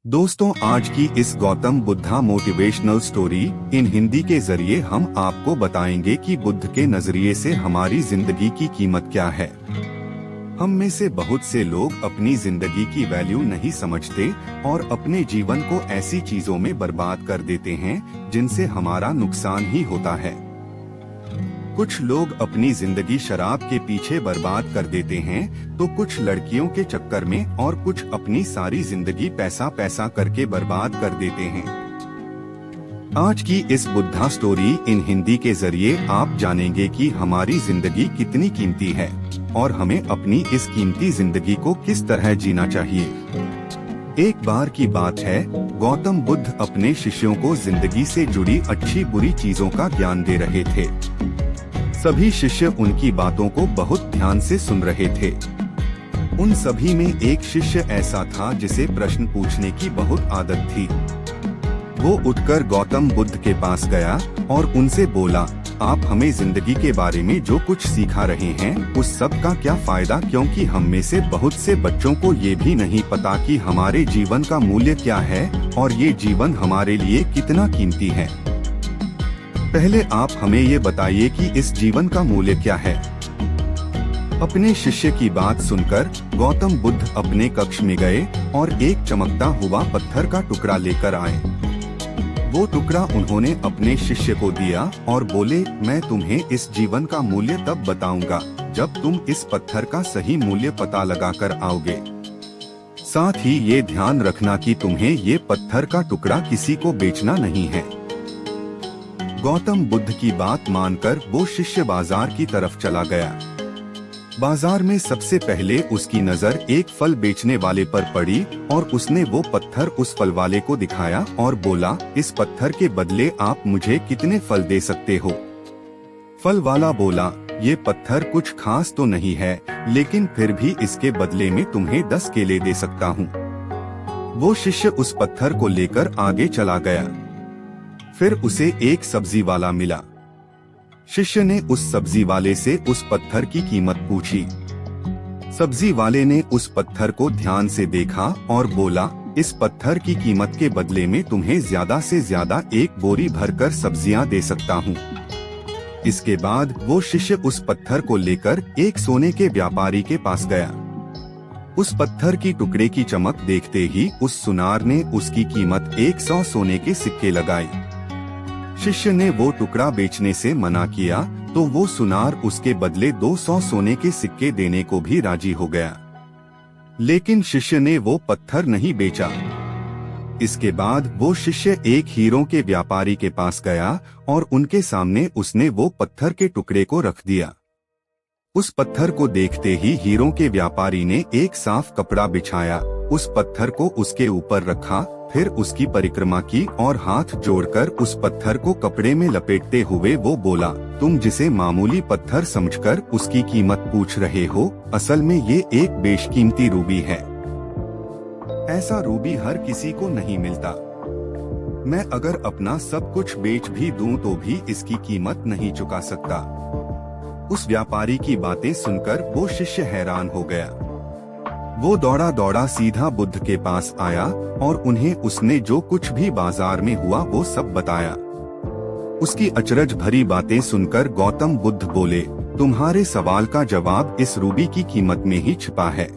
दोस्तों, आज की इस Gautam Buddha motivational story in Hindi के जरिए हम आपको बताएंगे कि बुद्ध के नजरिए से हमारी जिंदगी की कीमत क्या है। हम में से बहुत से लोग अपनी जिंदगी की वैल्यू नहीं समझते और अपने जीवन को ऐसी चीजों में बर्बाद कर देते हैं जिनसे हमारा नुकसान ही होता है। कुछ लोग अपनी जिंदगी शराब के पीछे बर्बाद कर देते हैं, तो कुछ लड़कियों के चक्कर में और कुछ अपनी सारी जिंदगी पैसा पैसा करके बर्बाद कर देते हैं। आज की इस बुद्धा स्टोरी इन हिंदी के जरिए आप जानेंगे कि हमारी जिंदगी कितनी कीमती है और हमें अपनी इस कीमती जिंदगी को किस तरह जीना चाहिए। एक बार की बात है, गौतम बुद्ध अपने शिष्यों को जिंदगी से जुड़ी अच्छी बुरी चीजों का ज्ञान दे रहे थे। सभी शिष्य उनकी बातों को बहुत ध्यान से सुन रहे थे। उन सभी में एक शिष्य ऐसा था जिसे प्रश्न पूछने की बहुत आदत थी। वो उठकर गौतम बुद्ध के पास गया और उनसे बोला, आप हमें जिंदगी के बारे में जो कुछ सिखा रहे हैं उस सब का क्या फायदा, क्योंकि हम में से बहुत से बच्चों को ये भी नहीं पता कि हमारे जीवन का मूल्य क्या है और ये जीवन हमारे लिए कितना कीमती है। पहले आप हमें ये बताइए कि इस जीवन का मूल्य क्या है। अपने शिष्य की बात सुनकर गौतम बुद्ध अपने कक्ष में गए और एक चमकता हुआ पत्थर का टुकड़ा लेकर आए। वो टुकड़ा उन्होंने अपने शिष्य को दिया और बोले, मैं तुम्हें इस जीवन का मूल्य तब बताऊंगा जब तुम इस पत्थर का सही मूल्य पता लगाकर आओगे। साथ ही ये ध्यान रखना कि तुम्हें ये पत्थर का टुकड़ा किसी को बेचना नहीं है। गौतम बुद्ध की बात मानकर वो शिष्य बाजार की तरफ चला गया। बाजार में सबसे पहले उसकी नजर एक फल बेचने वाले पर पड़ी और उसने वो पत्थर उस फल वाले को दिखाया और बोला, इस पत्थर के बदले आप मुझे कितने फल दे सकते हो। फल वाला बोला, ये पत्थर कुछ खास तो नहीं है, लेकिन फिर भी इसके बदले में तुम्हें 10 केले दे सकता हूँ। वो शिष्य उस पत्थर को लेकर आगे चला गया। फिर उसे एक सब्जी वाला मिला। शिष्य ने उस सब्जी वाले से उस पत्थर की कीमत पूछी। सब्जी वाले ने उस पत्थर को ध्यान से देखा और बोला, इस पत्थर की कीमत के बदले में तुम्हें ज्यादा से ज्यादा एक बोरी भरकर सब्जियां दे सकता हूँ। इसके बाद वो शिष्य उस पत्थर को लेकर एक सोने के व्यापारी के पास गया। उस पत्थर की टुकड़े की चमक देखते ही उस सुनार ने उसकी कीमत 100 सोने के सिक्के लगाई। शिष्य ने वो टुकड़ा बेचने से मना किया तो वो सुनार उसके बदले 200 सोने के सिक्के देने को भी राजी हो गया, लेकिन शिष्य ने वो पत्थर नहीं बेचा। इसके बाद वो शिष्य एक हीरों के व्यापारी के पास गया और उनके सामने उसने वो पत्थर के टुकड़े को रख दिया। उस पत्थर को देखते ही हीरों के व्यापारी ने एक साफ कपड़ा बिछाया, उस पत्थर को उसके ऊपर रखा, फिर उसकी परिक्रमा की और हाथ जोड़कर उस पत्थर को कपड़े में लपेटते हुए वो बोला, तुम जिसे मामूली पत्थर समझकर उसकी कीमत पूछ रहे हो, असल में ये एक बेशकीमती रूबी है। ऐसा रूबी हर किसी को नहीं मिलता। मैं अगर अपना सब कुछ बेच भी दूं तो भी इसकी कीमत नहीं चुका सकता। उस व्यापारी की बातें सुनकर वो शिष्य हैरान हो गया। वो दौड़ा दौड़ा सीधा बुद्ध के पास आया और उन्हें उसने जो कुछ भी बाजार में हुआ वो सब बताया। उसकी अचरज भरी बातें सुनकर गौतम बुद्ध बोले, तुम्हारे सवाल का जवाब इस रूबी की कीमत में ही छिपा है।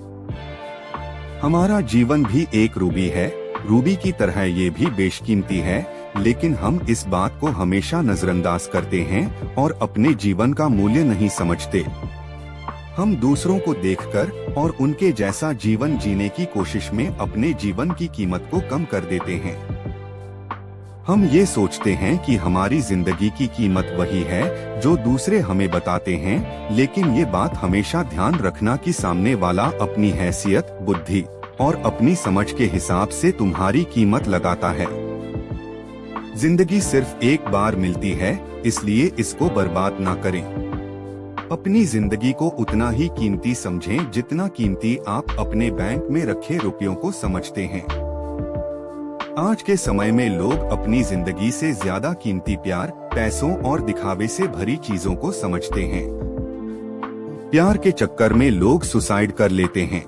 हमारा जीवन भी एक रूबी है, रूबी की तरह ये भी बेशकीमती है, लेकिन हम इस बात को हमेशा नजरअंदाज करते हैं और अपने जीवन का मूल्य नहीं समझते। हम दूसरों को देखकर और उनके जैसा जीवन जीने की कोशिश में अपने जीवन की कीमत को कम कर देते हैं। हम ये सोचते हैं कि हमारी जिंदगी की कीमत वही है जो दूसरे हमें बताते हैं, लेकिन ये बात हमेशा ध्यान रखना कि सामने वाला अपनी हैसियत, बुद्धि और अपनी समझ के हिसाब से तुम्हारी कीमत लगाता है। जिंदगी सिर्फ एक बार मिलती है, इसलिए इसको बर्बाद ना करें। अपनी जिंदगी को उतना ही कीमती समझें जितना कीमती आप अपने बैंक में रखे रुपयों को समझते हैं। आज के समय में लोग अपनी जिंदगी से ज्यादा कीमती प्यार, पैसों और दिखावे से भरी चीजों को समझते हैं। प्यार के चक्कर में लोग सुसाइड कर लेते हैं।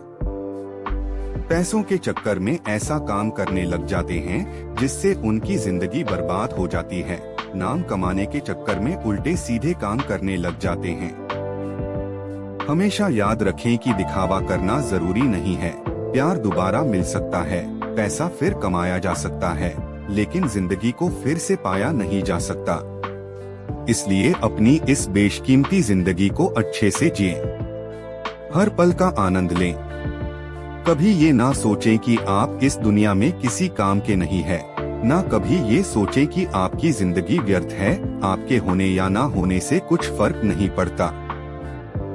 पैसों के चक्कर में ऐसा काम करने लग जाते हैं जिससे उनकी जिंदगी बर्बाद हो जाती है। नाम कमाने के चक्कर में उल्टे सीधे काम करने लग जाते हैं। हमेशा याद रखें कि दिखावा करना जरूरी नहीं है। प्यार दोबारा मिल सकता है, पैसा फिर कमाया जा सकता है, लेकिन जिंदगी को फिर से पाया नहीं जा सकता। इसलिए अपनी इस बेशकीमती जिंदगी को अच्छे से जिएं। हर पल का आनंद लें। कभी ये ना सोचें कि आप इस दुनिया में किसी काम के नहीं है, ना कभी ये सोचें कि आपकी जिंदगी व्यर्थ है। आपके होने या ना होने से कुछ फर्क नहीं पड़ता।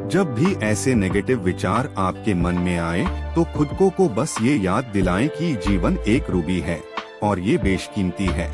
जब भी ऐसे नेगेटिव विचार आपके मन में आए तो खुद को बस ये याद दिलाएं कि जीवन एक रूबी है और ये बेशकीमती है।